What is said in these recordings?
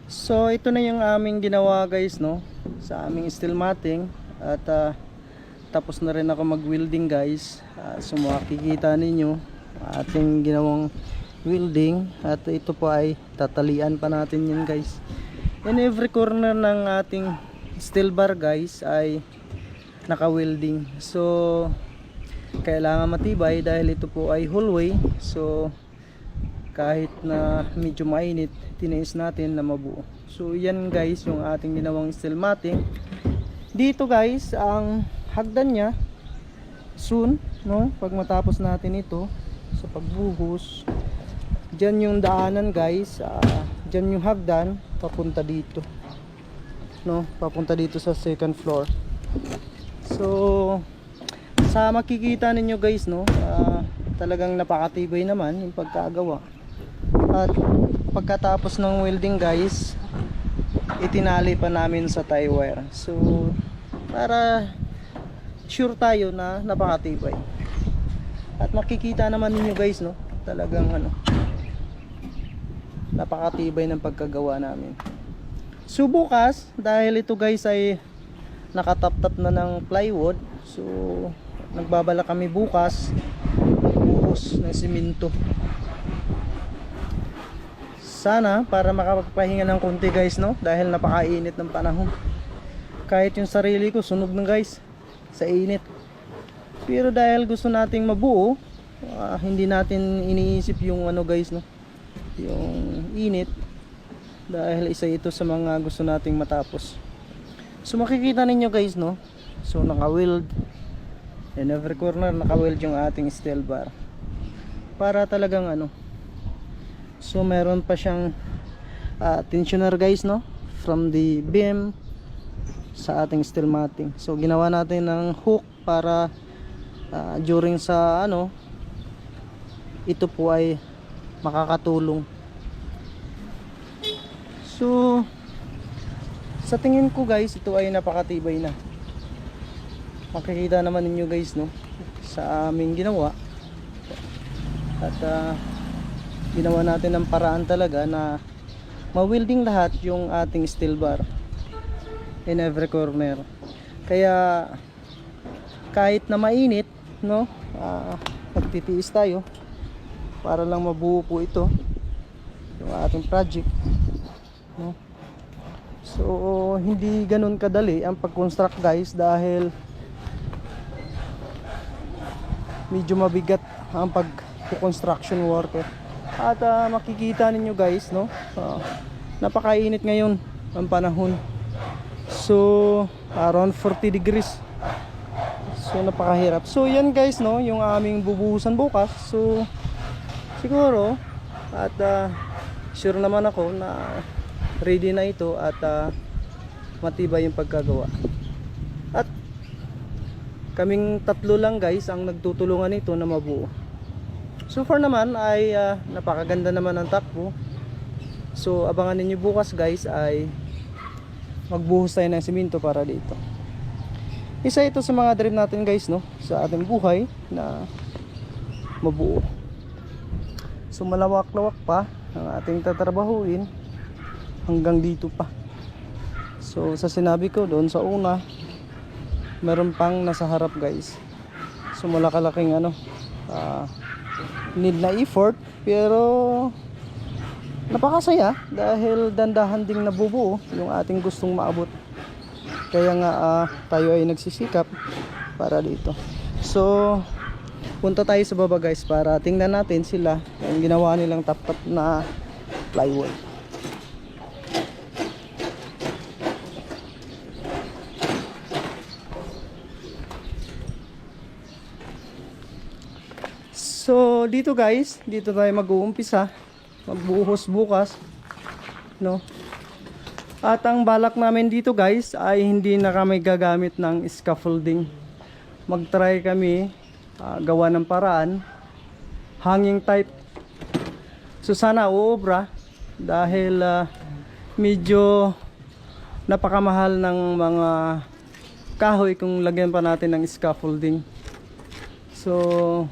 So ito na yung aming ginawa guys, no, sa aming steel matting. At tapos na rin ako mag welding guys. So makikita ninyo ating ginawang welding. At ito po ay tatalian pa natin yun guys. In every corner ng ating steel bar guys ay naka welding. So kailangan matibay dahil ito po ay hallway. So kahit na medyo mainit, tiniis natin na mabuo. So yan guys yung ating ginawang steel matting. Dito guys ang hagdan nya soon, no, pag matapos natin ito sa pagbuhos, dyan yung daanan guys, dyan yung hagdan papunta dito, no, papunta dito sa second floor. So sa makikita ninyo guys, no, talagang napakatibay naman yung pagkagawa. At pagkatapos ng welding guys, itinali pa namin sa tie wire. So para sure tayo na napakatibay. At makikita naman ninyo guys, no, talagang napakatibay ng pagkagawa namin. So bukas, dahil ito guys ay nakatap-tap na ng plywood, so nagbabala kami bukas magbuhos ng simento. Sana para makapagpahinga ng konti guys, no, dahil napakainit ng panahon. Kahit yung sarili ko sunog na guys sa init. Pero dahil gusto nating mabuo, hindi natin iniisip yung guys, no, yung init, dahil isa ito sa mga gusto nating matapos. So makikita ninyo guys, no, so naka-weld in every corner, naka-weld yung ating steel bar para talagang so meron pa siyang tensioner guys, no, from the beam sa ating steel matting. So ginawa natin ng hook para during sa ito po ay makakatulong. So sa tingin ko guys, ito ay napakatibay na. Makikita naman ninyo guys, no, sa aming ginawa. At ginawa natin ng paraan talaga na ma-welding lahat yung ating steel bar in every corner. Kaya kahit na mainit, no, magtitiis tayo para lang mabuo po ito yung ating project, no. So hindi ganun kadali ang pag-construct guys, dahil medyo mabigat ang pag-construction worker. At makikita ninyo guys, no, napakainit ngayon ang panahon. So around 40 degrees. So napakahirap. So yan guys, no, yung aming bubuhusan bukas. So siguro at sure naman ako na ready na ito at matibay yung pagkagawa. At kaming tatlo lang guys ang nagtutulungan nito na mabuo. So far naman ay napakaganda naman ang takbo. So abangan ninyo bukas guys ay magbuhos tayo ng simento para dito. Isa ito sa mga dream natin guys, no, sa ating buhay na mabuo. So malawak-lawak pa ang ating tatrabahuin hanggang dito pa. So sa sinabi ko doon sa una, meron pang nasa harap guys. So malaki-laking need na effort, pero napakasaya dahil dandahan ding nabubuo yung ating gustong maabot. Kaya nga tayo ay nagsisikap para dito. So punta tayo sa baba guys para tingnan natin sila yung ginawa nilang tapat na plywood. So dito guys, dito tayo mag-uumpisa magbuhos bukas, no. At ang balak namin dito guys ay hindi na kami gagamit ng scaffolding. Mag-try kami gawa ng paraan hanging type. So sana uobra dahil medyo napakamahal ng mga kahoy kung lagyan pa natin ng scaffolding. So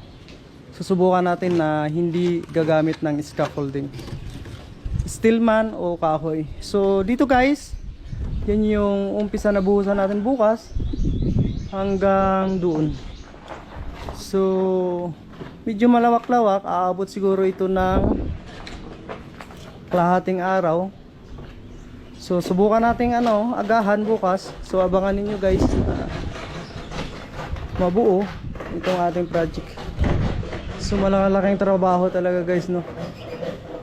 susubukan natin na hindi gagamit ng scaffolding. steel man o kahoy. So dito guys, yan yung umpisa na buhusan natin bukas hanggang doon. So medyo malawak-lawak, aabot siguro ito ng kalahating araw. So subukan nating agahan bukas. So abangan ninyo guys, mabuo itong ating project. So malaking trabaho talaga guys, no.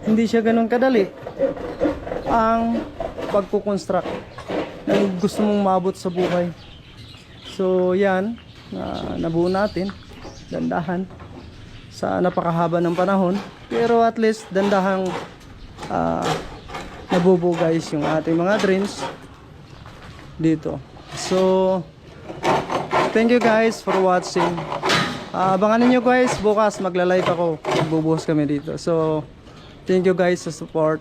Hindi siya ganun kadali ang pagko-construct na gusto mong maabot sa buhay. So yan, nabuo natin dandahan sa napakahaba ng panahon, pero at least dandahang nabubuo guys yung ating mga drains dito. So thank you guys for watching. Abangan niyo guys, bukas magla-live ako, magbubuhos kami dito. So thank you guys sa support,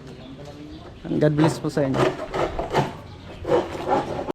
and God bless po sa inyo.